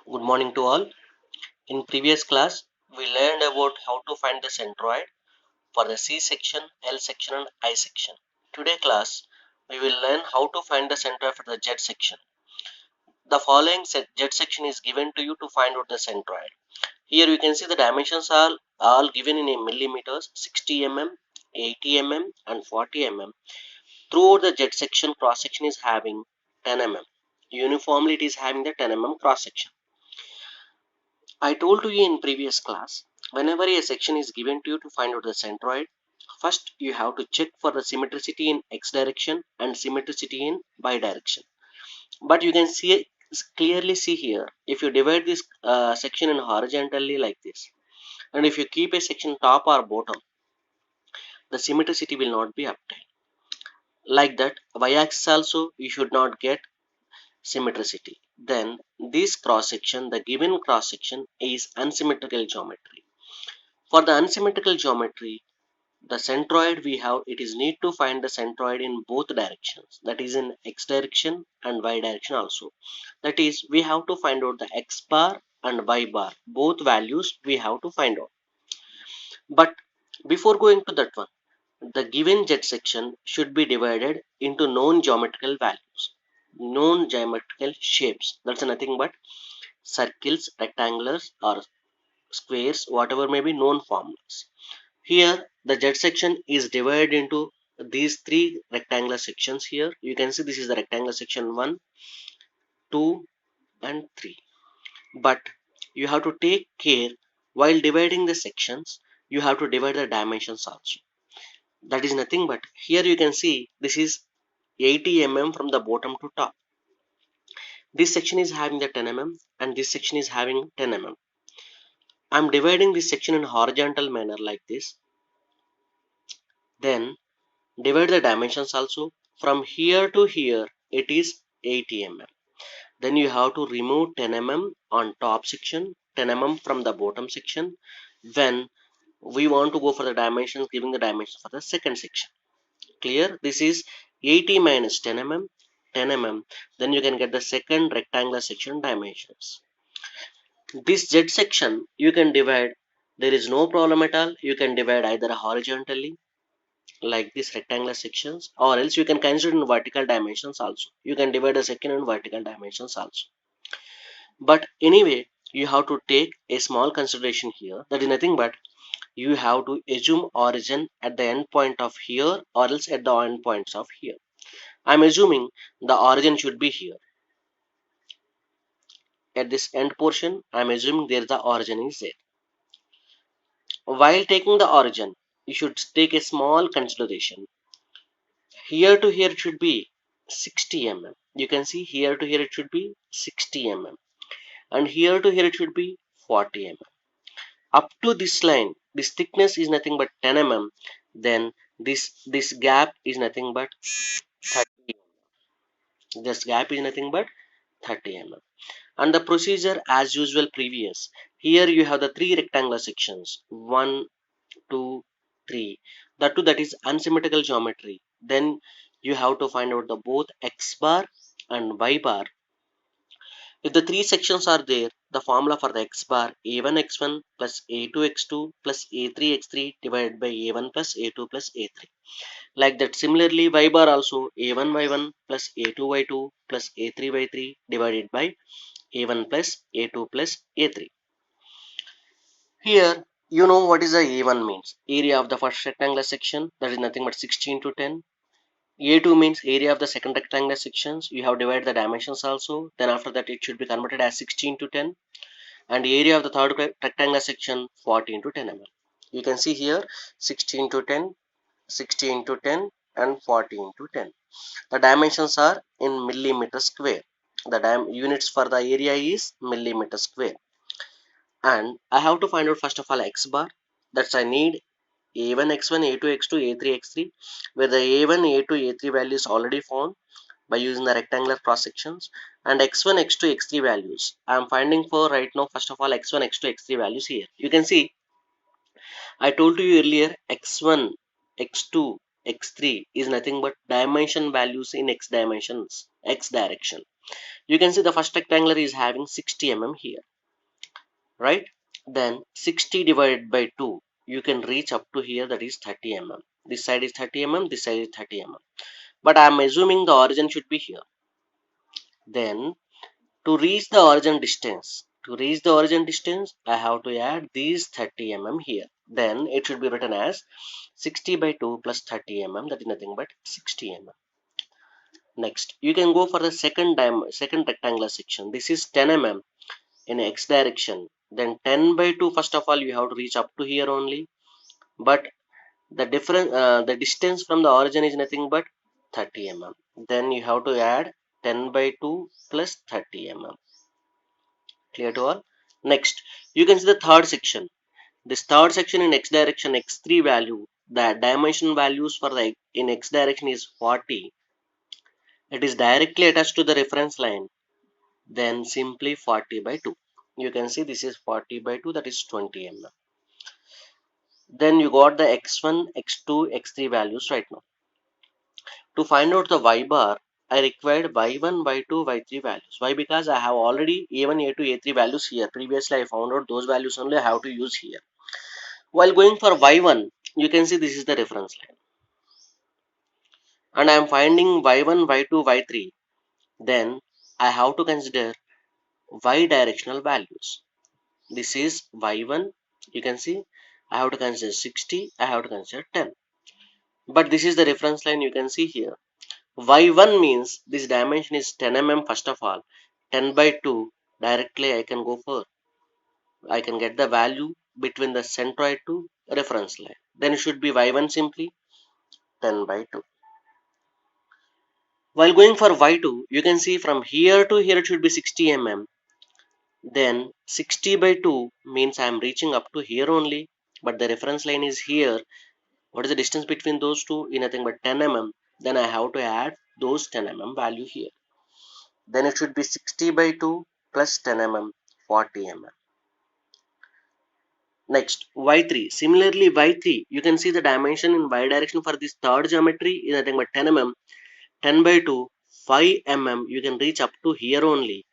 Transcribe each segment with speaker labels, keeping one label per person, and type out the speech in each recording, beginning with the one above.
Speaker 1: Good morning to all. In previous class, we learned about how to find the centroid for the C section, L section and I section. Today class, we will learn how to find the centroid for the Z section. The following Z section is given to you to find out the centroid. Here you can see the dimensions are all given in a millimeters, 60 mm, 80 mm and 40 mm. Throughout the Z section, cross section is having 10 mm. Uniformly it is having the 10 mm cross section. I told to you in previous class, whenever a section is given to you to find out the centroid, first you have to check for the symmetricity in x direction and symmetricity in y direction. But you can see clearly see here, if you divide this section in horizontally like this, and if you keep a section top or bottom, the symmetricity will not be obtained. Like that, y-axis also you should not get symmetricity. Then this cross section, the given cross section is unsymmetrical geometry. For the unsymmetrical geometry, the centroid we have, it is need to find the centroid in both directions, that is in x direction and y direction also. That is, we have to find out the x bar and y bar, both values we have to find out. But before going to that one, the given z section should be divided into known geometrical values, known geometrical shapes. That's nothing but circles, rectangles or squares, whatever may be known formulas. Here the Z section is divided into these three rectangular sections. Here you can see this is the rectangular section 1, 2 and 3. But you have to take care while dividing the sections, you have to divide the dimensions also. That is nothing but here you can see this is 80 mm from the bottom to top. This section is having the 10 mm and this section is having 10 mm. I am dividing this section in horizontal manner like this. Then divide the dimensions also. From here to here it is 80 mm. Then you have to remove 10 mm on top section, 10 mm from the bottom section when we want to go for the dimensions, giving the dimensions for the second section. Clear? This is 80 minus 10 mm, 10 mm. Then you can get the second rectangular section dimensions. This Z section you can divide. There is no problem at all. You can divide either horizontally like this rectangular sections, or else you can consider in vertical dimensions also. You can divide the second in vertical dimensions also. But anyway, you have to take a small consideration here, that is nothing but you have to assume origin at the end point of here or else at the end points of here. I'm assuming the origin should be here at this end portion. I'm assuming there the origin is there. While taking the origin, you should take a small consideration. Here to here it should be 60 mm. You can see here to here it should be 60 mm, and here to here it should be 40 mm. Up to this line, this thickness is nothing but 10 mm. Then this gap is nothing but 30. This gap is nothing but 30 mm. And the procedure as usual previous. Here you have the three rectangular sections, 1, 2, 3. That too, that is unsymmetrical geometry. Then you have to find out the both x bar and y bar. If the three sections are there, the formula for the x bar a1 x1 plus a2 x2 plus a3 x3 divided by a1 plus a2 plus a3. Like that, similarly y bar also a1 y1 plus a2 y2 plus a3 y3 divided by a1 plus a2 plus a3. Here you know what is the a1 means, area of the first rectangular section, that is nothing but 16 to 10. A2 means area of the second rectangular sections. You have divided the dimensions also. Then after that it should be converted as 16 to 10. And area of the third rectangular section 14 to 10 mm. You can see here 16 to 10, 16 to 10 and 14 to 10. The dimensions are in millimeter square. The units for the area is millimeter square. And I have to find out first of all x bar. That's I need a1 x1 a2 x2 a3 x3, where the a1 a2 a3 value is already found by using the rectangular cross sections, and x1 x2 x3 values I am finding for right now. First of all, x1 x2 x3 values here you can see. I told you earlier x1 x2 x3 is nothing but dimension values in x dimensions, x direction. You can see the first rectangular is having 60 here, right? Then 60 divided by 2, you can reach up to here, that is 30 This side is 30 this side is 30 But I am assuming the origin should be here. Then to reach the origin distance, I have to add these 30 here. Then it should be written as 60 by 2 plus 30 that is nothing but 60 Next, you can go for the second rectangular section. This is 10 in x direction. Then 10 by 2, first of all, you have to reach up to here only. But the distance from the origin is nothing but 30 Then you have to add 10 by 2 plus 30 Clear to all? Next, you can see the third section. This third section in x direction, x3 value, the dimension values for the in x direction is 40. It is directly attached to the reference line. Then simply 40 by 2. You can see this is 40 by 2, that is 20 Then you got the x1, x2, x3 values right now. To find out the y bar, I required y1, y2, y3 values. Why? Because I have already A1, A2, A3 values here. Previously, I found out those values only I have to use here. While going for y1, you can see this is the reference line. And I am finding y1, y2, y3. Then I have to consider y directional values. This is y1. You can see I have to consider 60. I have to consider 10. But this is the reference line you can see here. Y1 means this dimension is 10 first of all. 10 by 2 directly I can go for. I can get the value between the centroid to reference line. Then it should be y1 simply 10 by 2. While going for y2, you can see from here to here it should be 60 Then 60 by 2 means I am reaching up to here only. But the reference line is here. What is the distance between those two? In nothing but 10 Then I have to add those 10 value here. Then it should be 60 by 2 plus 10 40 Next, y3. Similarly, y3, you can see the dimension in y direction for this third geometry is nothing but 10 10 by 2, 5 you can reach up to here only.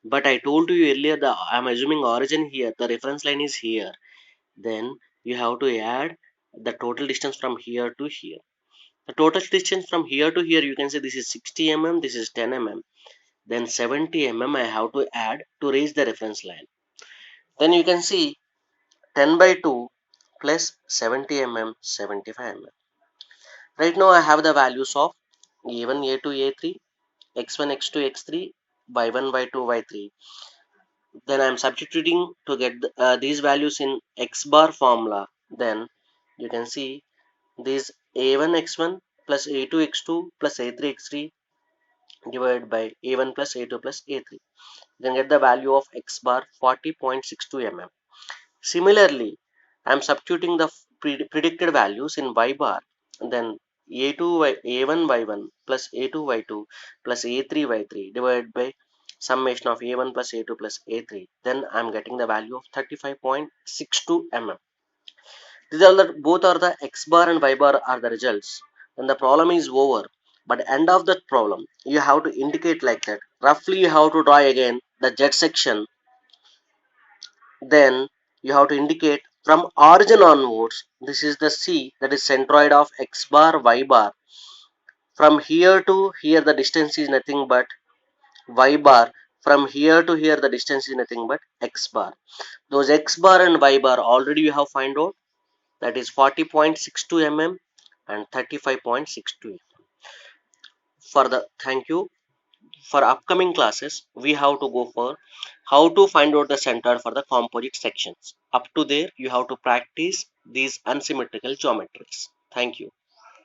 Speaker 1: But I told you earlier that I am assuming origin here, the reference line is here. Then you have to add the total distance from here to here. The total distance from here to here, you can say this is 60 this is 10 Then 70 I have to add to reach the reference line. Then you can see 10 by 2 plus 70 75 Right now I have the values of A1, A2, A3, X1, X2, X3, Y1, Y2, Y3. Then I am substituting to get these values in X bar formula. Then you can see this A1, X1 plus A2, X2 plus A3, X3 divided by A1 plus A2 plus A3. You can get the value of X bar 40.62 Similarly, I am substituting the predicted values in y bar. Then A1 y1 plus A2 y2 plus A3 y3 divided by summation of A1 plus A2 plus A3. Then I am getting the value of 35.62 These are both are the x bar and y bar are the results. Then the problem is over. But end of that problem, you have to indicate like that. Roughly, you have to draw again the z section. Then you have to indicate from origin onwards. This is the C, that is centroid of x bar, y bar. From here to here the distance is nothing but y bar. From here to here the distance is nothing but x bar. Those x bar and y bar already you have find out, that is 40.62 and 35.62. Thank you. For upcoming classes, we have to go for how to find out the center for the composite sections. Up to there, you have to practice these unsymmetrical geometries. Thank you.